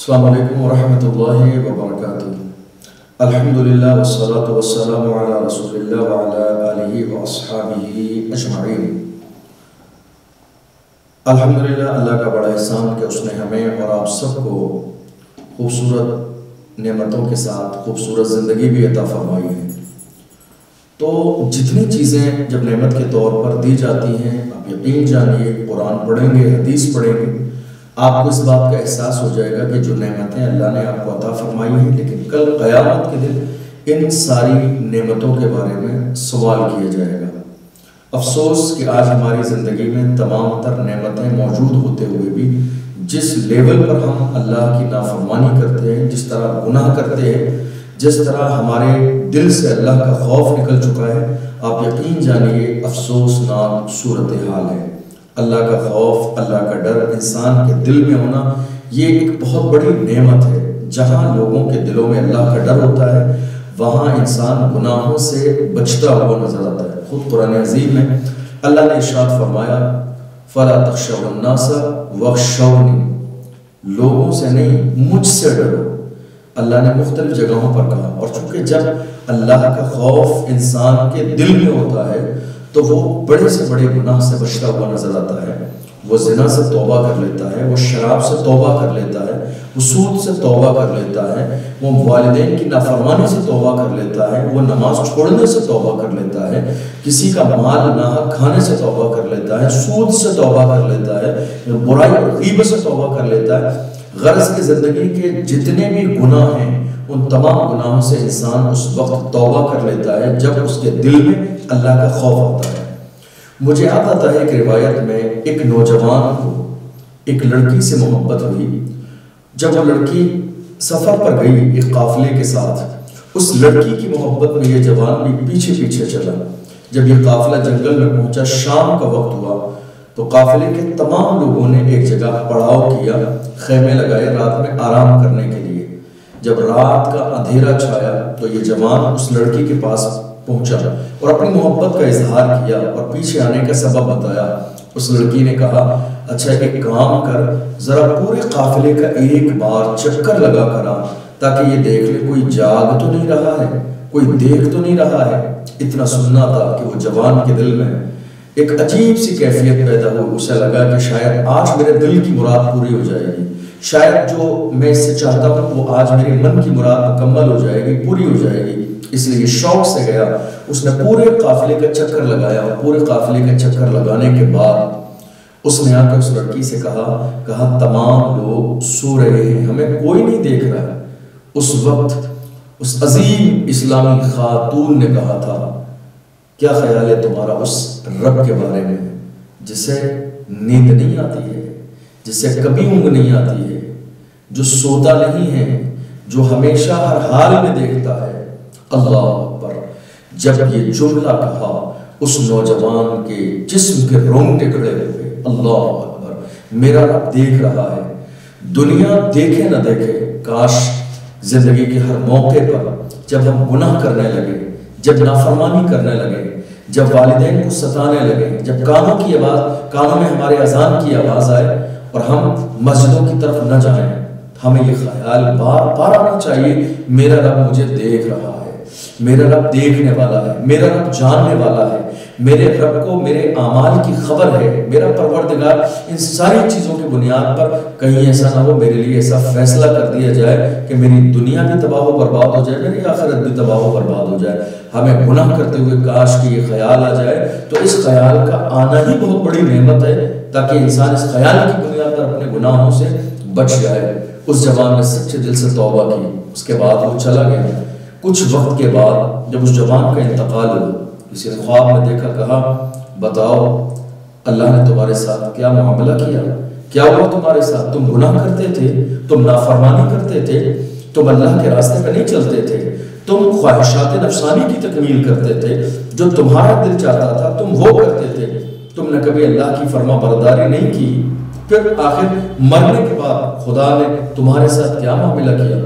السلام علیکم ورحمۃ اللہ وبرکاتہ۔ الحمدللہ والصلاة والسلام علی رسول اللہ وعلی آلہ واصحابہ اجمعین۔ الحمدللہ، اللہ کا بڑا احسان کہ اس نے ہمیں اور آپ سب کو خوبصورت نعمتوں کے ساتھ خوبصورت زندگی بھی عطا فرمائی ہے۔ تو جتنی چیزیں جب نعمت کے طور پر دی جاتی ہیں، آپ یقین جانیے، قرآن پڑھیں گے، حدیث پڑھیں گے، آپ کو اس بات کا احساس ہو جائے گا کہ جو نعمتیں اللہ نے آپ کو عطا فرمائی ہیں، لیکن کل قیامت کے دن ان ساری نعمتوں کے بارے میں سوال کیا جائے گا۔ افسوس کہ آج ہماری زندگی میں تمام تر نعمتیں موجود ہوتے ہوئے بھی جس لیول پر ہم اللہ کی نافرمانی کرتے ہیں، جس طرح گناہ کرتے ہیں، جس طرح ہمارے دل سے اللہ کا خوف نکل چکا ہے، آپ یقین جانیے افسوسناک صورتحال ہے۔ اللہ کا خوف، اللہ کا ڈر انسان کے دل میں ہونا یہ ایک بہت بڑی نعمت ہے۔ جہاں لوگوں کے دلوں میں اللہ کا ڈر ہوتا ہے، وہاں انسان گناہوں سے بچتا ہوا نظر آتا ہے۔ خود قرآن عظیم میں اللہ نے ارشاد فرمایا، فَلَا تَخْشَوْا النَّاسَ وَاخْشَوْنِي، لوگوں سے نہیں مجھ سے ڈرو۔ اللہ نے مختلف جگہوں پر کہا، اور چونکہ جب اللہ کا خوف انسان کے دل میں ہوتا ہے تو وہ بڑے سے بڑے گناہ سے بچتا ہوا نظر آتا ہے۔ وہ زنا سے توبہ کر لیتا ہے، وہ شراب سے توبہ کر لیتا ہے، وہ سود سے توبہ کر لیتا ہے، وہ والدین کی نافرمانی سے توبہ کر لیتا ہے، وہ نماز چھوڑنے سے توبہ کر لیتا ہے، کسی کا مال ناحق کھانے سے توبہ کر لیتا ہے، سود سے توبہ کر لیتا ہے، برائی اور غیبت سے توبہ کر لیتا ہے۔ غرض کی زندگی کے جتنے بھی گناہ ہیں، ان تمام گناہوں سے انسان اس وقت توبہ کر لیتا ہے جب اس کے دل میں اللہ کا خوف ہوتا ہے۔ مجھے یاد آتا ہے ایک روایت میں ایک نوجوان کو ایک لڑکی سے محبت ہوئی۔ جب وہ لڑکی سفر پر گئی ایک قافلے کے ساتھ، اس لڑکی کی محبت میں یہ جوان بھی پیچھے پیچھے چلا۔ جب یہ قافلہ جنگل میں پہنچا، شام کا وقت ہوا، تو قافلے کے تمام لوگوں نے ایک جگہ پڑاؤ کیا، خیمے لگائے رات میں آرام کرنے کے لیے۔ جب رات کا اندھیرا چھایا تو یہ جوان اس لڑکی کے پاس پہنچا اور اپنی محبت کا اظہار کیا اور پیچھے آنے کا سبب بتایا۔ اس لڑکی نے کہا، اچھا ایک کام کر، ذرا پورے قافلے کا ایک بار چکر لگا کر آ، تاکہ یہ دیکھ لے کوئی جاگ تو نہیں رہا ہے، کوئی دیکھ تو نہیں رہا ہے۔ اتنا سننا تھا کہ وہ جوان کے دل میں ایک عجیب سی کیفیت پیدا ہوئی۔ اسے لگا کہ شاید آج میرے دل کی مراد پوری ہو جائے گی، شاید جو میں اس سے چاہتا ہوں وہ آج میرے من کی مراد مکمل ہو جائے گی، پوری ہو جائے گی۔ اس لیے شوق سے گیا، اس نے پورے قافلے کا چکر لگایا، اور پورے قافلے کا چکر لگانے کے بعد اس نے آ کر اس لڑکی سے کہا تمام لوگ سو رہے ہیں، ہمیں کوئی نہیں دیکھ رہا۔ اس وقت اس عظیم اسلامی خاتون نے کہا تھا، کیا خیال ہے تمہارا اس رب کے بارے میں جسے نیند نہیں آتی ہے، جسے کبھی اونگ نہیں آتی ہے، جو سوتا نہیں ہے، جو ہمیشہ ہر حال میں دیکھتا ہے؟ اللہ اکبر۔ جب یہ جملہ کہا، اس نوجوان کے جسم کے رونگٹے کھڑے ہوئے۔ اللہ اکبر، میرا رب دیکھ رہا ہے۔ دنیا دیکھے نہ دیکھے، کاش زندگی کے ہر موقع پر جب ہم گناہ کرنے لگے، جب نافرمانی کرنے لگے، جب والدین کو ستانے لگے، جب کانوں میں ہمارے اذان کی آواز آئے اور ہم مسجدوں کی طرف نہ جائیں، ہمیں یہ خیال بار بار آنا چاہیے، میرا رب مجھے دیکھ رہا ہے، میرا رب دیکھنے والا ہے، میرا رب جاننے والا ہے، میرے رب کو میرے اعمال کی خبر ہے۔ میرا پروردگار ان ساری چیزوں کی بنیاد پر کہیں ایسا نہ ہو میرے لیے ایسا فیصلہ کر دیا جائے کہ میری دنیا بھی تباہ و برباد ہو جائے، میری آخرت بھی تباہ و برباد ہو جائے۔ ہمیں گناہ کرتے ہوئے کاش کہ یہ خیال آ جائے، تو اس خیال کا آنا ہی بہت بڑی نعمت ہے، تاکہ انسان اس خیال کی بنیاد پر اپنے گناہوں سے بچ جائے۔ اس جوان نے سچے دل سے توبہ کی، اس کے بعد وہ چلا گیا۔ کچھ وقت کے بعد جب اس جوان کا انتقال ہوا، کسی نے خواب میں دیکھا، کہا بتاؤ اللہ نے تمہارے ساتھ کیا معاملہ کیا ہوا تمہارے ساتھ؟ تم گناہ کرتے تھے، تم نافرمانی کرتے تھے، تم اللہ کے راستے پہ نہیں چلتے تھے، تم خواہشات نفسانی کی تکمیل کرتے تھے، جو تمہارا دل چاہتا تھا تم وہ کرتے تھے، تم نے کبھی اللہ کی فرما برداری نہیں کی، پھر آخر مرنے کے بعد خدا نے تمہارے ساتھ کیا معاملہ کیا؟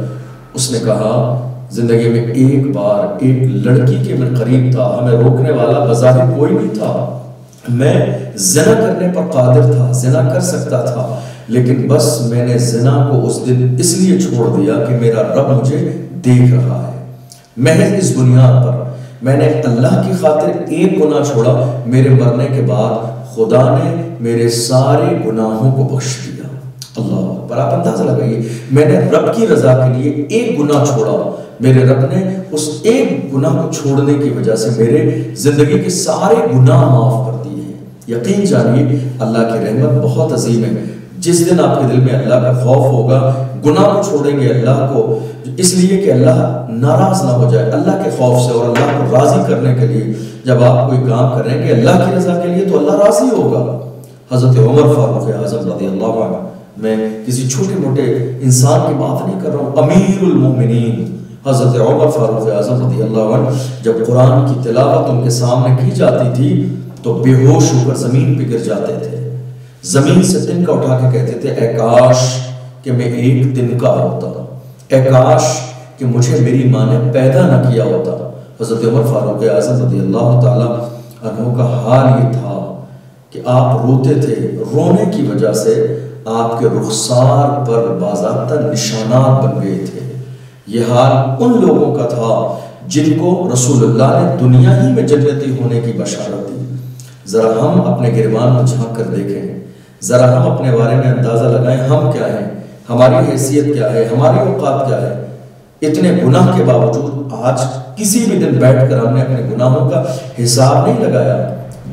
اس نے کہا زندگی میں ایک بار ایک لڑکی کے میں قریب تھا، ہمیں روکنے والا بظاہر کوئی نہیں تھا، میں زنا کرنے پر قادر تھا، زنا کر سکتا تھا، لیکن بس میں نے زنا کو اس دن اس لیے چھوڑ دیا کہ میرا رب مجھے دیکھ رہا ہے۔ محض اس بنیاد پر میں نے اللہ کی خاطر ایک گناہ چھوڑا، میرے مرنے کے بعد خدا نے میرے سارے گناہوں کو بخش دیا۔ اللہ اکبر، آپ اندازہ لگائیے، میں نے رب کی رضا کے لیے ایک گناہ چھوڑا، میرے رب نے اس ایک گناہ کو چھوڑنے کی وجہ سے میرے زندگی کے سارے گناہ معاف کر دیے ہیں۔ یقین جانیے اللہ کی رحمت بہت عظیم ہے۔ جس دن آپ کے دل میں اللہ کا خوف ہوگا، گناہ کو چھوڑیں گے اللہ کو اس لیے کہ اللہ ناراض نہ ہو جائے، اللہ کے خوف سے اور اللہ کو راضی کرنے کے لیے جب آپ کوئی کام کر رہے ہیں کہ اللہ کی رضا کے لیے، تو اللہ راضی ہوگا۔ حضرت عمر فاروق اعظم رضی اللہ عنہ، میں کسی چھوٹے موٹے انسان کی بات نہیں کر رہا ہوں، امیر المومنین حضرت عمر فاروق اعظم رضی اللہ عنہ جب قرآن کی تلاوت ان کے سامنے کی جاتی تھی تو بے ہوش ہو کر زمین پہ گر جاتے تھے، زمین سے تنکا اٹھا کے کہتے تھے اے کاش کہ میں ایک تنکا ہوتا، اے کاش کہ مجھے میری ماں نے پیدا نہ کیا ہوتا۔ حضرت عمر فاروق اعظم رضی اللہ تعالیٰ عنہ کا حال یہ تھا کہ آپ روتے تھے، رونے کی وجہ سے آپ کے رخسار پر باضابطہ نشانات بن گئے تھے۔ یہ حال ان لوگوں کا تھا جن کو رسول اللہ نے دنیا ہی میں جنتی ہونے کی بشارت دی۔ ذرا ہم اپنے گریبان میں جھانک کر دیکھیں، ذرا ہم اپنے بارے میں اندازہ لگائیں، ہم کیا ہیں، ہماری حیثیت کیا ہے، ہماری اوقات کیا ہے۔ اتنے گناہ کے باوجود آج کسی بھی دن بیٹھ کر ہم نے اپنے گناہوں کا حساب نہیں لگایا۔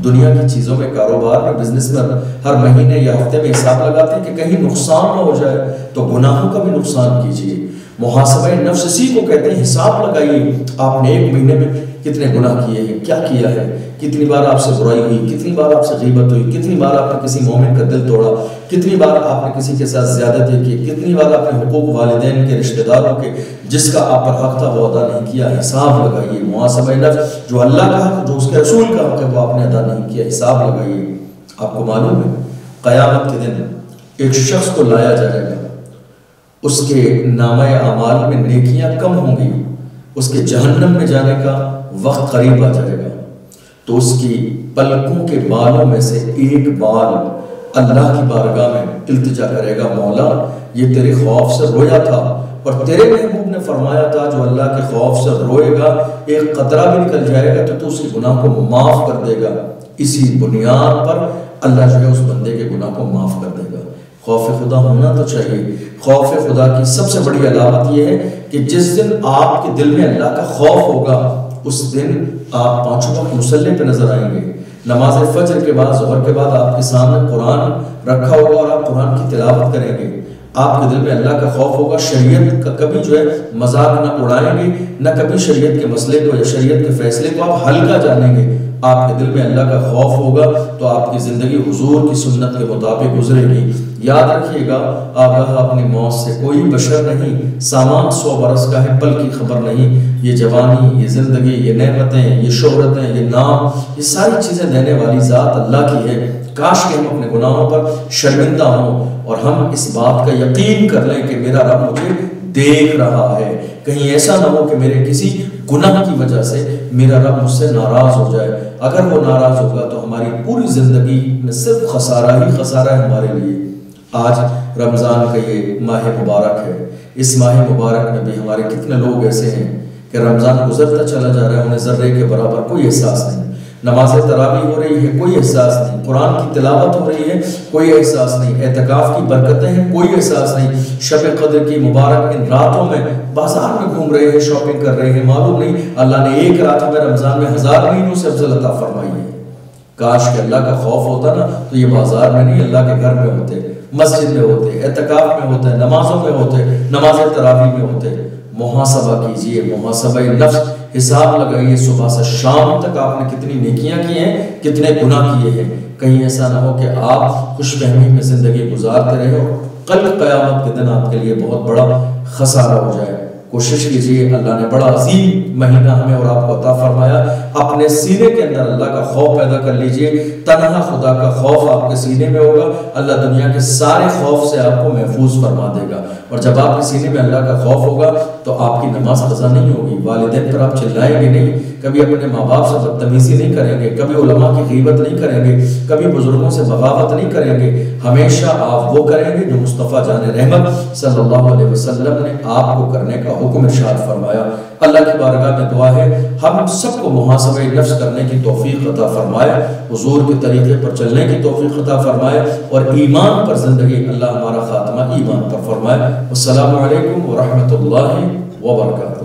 دنیا کی چیزوں میں، کاروبار میں، بزنس میں ہر مہینے یا ہفتے میں حساب لگاتے ہیں کہ کہیں نقصان نہ ہو جائے، تو گناہوں کا بھی نقصان کیجیے۔ محاسبہ نفس اسی کو کہتے ہیں، حساب لگائیے آپ نے ایک مہینے میں کتنے گناہ کیے ہیں، کیا کیا ہے، کتنی بار آپ سے برائی ہوئی، کتنی بار آپ سے غیبت ہوئی، کتنی بار آپ نے کسی مومن کا دل توڑا، کتنی بار آپ نے کسی کے ساتھ زیادتی کی، کتنی بار آپ نے حقوق والدین کے، رشتہ داروں کے جس کا آپ پر حق تھا وہ ادا نہیں کیا۔ حساب لگائیے، محاسبہ نفس، جو اللہ کا حق، جو اس کے رسول کا حق ہے وہ آپ نے ادا نہیں کیا، حساب لگائیے۔ آپ کو معلوم ہے قیامت کے دن ایک شخص کو لایا جائے گا، اس کے نامہ اعمال میں نیکیاں کم ہوں گی، اس کے جہنم میں جانے کا وقت قریب آ جائے گا، تو اس کی پلکوں کے بالوں میں سے ایک بال اللہ کی بارگاہ میں التجا کرے گا، مولا یہ تیرے خوف سے رویا تھا، اور تیرے محبوب نے فرمایا تھا جو اللہ کے خوف سے روئے گا ایک قطرہ بھی نکل جائے گا تو اس کے گناہ کو معاف کر دے گا۔ اسی بنیاد پر اللہ جو ہے اس بندے کے گناہ کو معاف کر دے گا۔ خوف خدا ہونا تو چاہیے۔ خوف خدا کی سب سے بڑی علامت یہ ہے کہ جس دن آپ کے دل میں اللہ کا خوف ہوگا اس دن آپ پانچوں وقت مصلی پہ نظر آئیں گے۔ نماز فجر کے بعد، ظہر کے بعد آپ کے سامنے قرآن رکھا ہوگا اور آپ قرآن کی تلاوت کریں گے۔ آپ کے دل میں اللہ کا خوف ہوگا، شریعت کا کبھی جو ہے مذاق نہ اڑائیں گے، نہ کبھی شریعت کے مسئلے کو یا شریعت کے فیصلے کو آپ ہلکا جانیں گے۔ آپ کے دل میں اللہ کا خوف ہوگا تو آپ کی زندگی حضور کی سنت کے مطابق گزرے گی۔ یاد رکھیے گا، آگاہ اپنی موت سے کوئی بشر نہیں، سامان 100 برس کا ہے، پل کی خبر نہیں۔ یہ جوانی، یہ زندگی، یہ نعمتیں، یہ شہرتیں، یہ نام، یہ ساری چیزیں دینے والی ذات اللہ کی ہے۔ کاش کہ ہم اپنے گناہوں پر شرمندہ ہوں اور ہم اس بات کا یقین کر لیں کہ میرا رب مجھے دیکھ رہا ہے۔ کہیں ایسا نہ ہو کہ میرے کسی گناہ کی وجہ سے میرا رب مجھ سے ناراض ہو جائے۔ اگر وہ ناراض ہوگا تو ہماری پوری زندگی میں صرف خسارہ ہی خسارہ ہے ہمارے لیے۔ آج رمضان کا یہ ماہ مبارک ہے، اس ماہ مبارک میں بھی ہمارے کتنے لوگ ایسے ہیں کہ رمضان گزرتا چلا جا رہا ہے، انہیں ذرے کے برابر کوئی احساس نہیں۔ نماز تراویح ہو رہی ہے، کوئی احساس نہیں۔ قرآن کی تلاوت ہو رہی ہے، کوئی احساس نہیں۔ اعتکاف کی برکتیں ہیں، کوئی احساس نہیں۔ شب قدر کی مبارک ان راتوں میں بازار میں گھوم رہے ہیں، شاپنگ کر رہے ہیں، معلوم نہیں اللہ نے ایک رات ہمیں رمضان میں 1000 مہینوں سے افضل عطا فرمائی ہے۔ کاش کہ اللہ کا خوف ہوتا نا تو یہ بازار میں نہیں، اللہ کے گھر میں ہوتے، مسجد میں ہوتے، اعتکاف میں ہوتے، نمازوں میں ہوتے، نماز تراویح میں ہوتے۔ محاسبہ کیجئے، محاسبہ نفس، حساب لگائیے صبح سے شام تک آپ نے کتنی نیکیاں کی ہیں، کتنے گناہ کیے ہیں۔ کہیں ایسا نہ ہو کہ آپ خوش فہمی میں زندگی گزارتے رہے ہو، کل قیامت کے دن آپ کے لیے بہت بڑا خسارہ ہو جائے۔ کوشش کیجئے، اللہ نے بڑا عظیم مہینہ ہمیں اور آپ کو عطا فرمایا، اپنے سینے کے اندر اللہ کا خوف پیدا کر لیجئے۔ تنہا خدا کا خوف آپ کے سینے میں ہوگا، اللہ دنیا کے سارے خوف سے آپ کو محفوظ فرما دے گا۔ اور جب آپ کے سینے میں اللہ کا خوف ہوگا تو آپ کی نماز قضا نہیں ہوگی، والدین پر آپ چلائیں گے نہیں، کبھی اپنے ماں باپ سے بدتمیزی نہیں کریں گے، کبھی علماء کی غیبت نہیں کریں گے، کبھی بزرگوں سے بغاوت نہیں کریں گے، ہمیشہ آپ وہ کریں گے جو مصطفیٰ جان رحمت صلی اللہ علیہ وسلم نے آپ کو کرنے کا حکم ارشاد فرمایا۔ اللہ کی بارگاہ میں دعا ہے ہم سب کو محاسبہ نفس کرنے کی توفیق عطا فرمائے، حضور کے طریقے پر چلنے کی توفیق عطا فرمائے، اور ایمان پر زندگی اللہ ہمارا خاتمہ ایمان پر فرمائے۔ السلام علیکم ورحمۃ اللہ وبرکاتہ۔